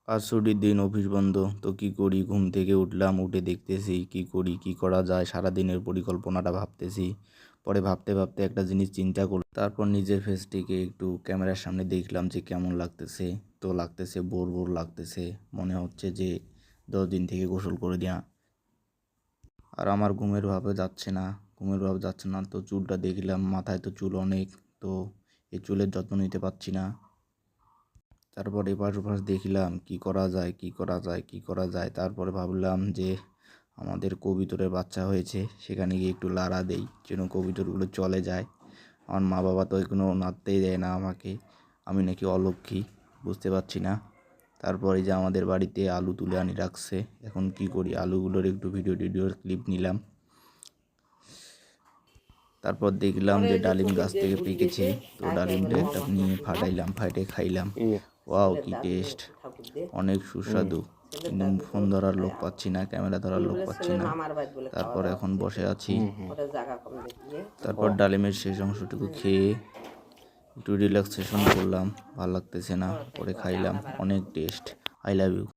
আজ ছুটির দিন, অফিস বন্ধ। তো কি করি, ঘুম থেকে উঠলাম, উঠে দেখতেছি কি করি, কি করা যায়, সারাদিনের পরিকল্পনাটা ভাবতেছি। পরে ভাবতে ভাবতে একটা জিনিস চিন্তা করলাম, তারপর নিজের ফেসটিকে একটু ক্যামেরার সামনে দেখলাম যে কেমন লাগতেছে। তো লাগতেছে বোর বোর লাগতেছে, মনে হচ্ছে যে 10 দিন থেকে গোসল করে দেয়া। আর আমার ঘুমের ভাবে যাচ্ছে না। তো চুলটা দেখলাম, মাথায় তো চুল অনেক। তো এই চুলের যত্ন নিতে পারছি না। তারপর এপাশ ওপাশ দেখলাম কি করা যায়, কি করা যায়, কি করা যায়। তারপরে ভাবলাম যে আমাদের কবুতরের বাচ্চা হয়েছে, সেখানে গিয়ে একটু লাড়া দেই যেন কবুতরগুলো চলে যায়। আমার মা বাবা তো এখনো নাড়তেই দেয় না আমাকে, আমি নাকি অলক্ষী, বুঝতে পারছি না। তারপরে যে আমাদের বাড়িতে আলু তুলে আনি রাখছে, এখন কি করি, আলুগুলোর একটু ভিডিওর ক্লিপ নিলাম। তারপর দেখলাম যে ডালিম গাছ থেকে পেকেছে। তো ডালিমটা একটা নিয়ে ফাটাইলাম, ফাটে খাইলাম। ওয়াও, কি টেস্ট, অনেক সুস্বাদু। কিন্তু ফোন ধরার লোক পাচ্ছি না, ক্যামেরা ধরার লোক পাচ্ছি না। তারপর এখন বসে আছি। তারপর ডালিমের শেষ অংশটুকু খেয়ে একটু রিল্যাক্সেশন করলাম, ভালো লাগতেছে না, পরে খাইলাম। অনেক টেস্ট। I love you.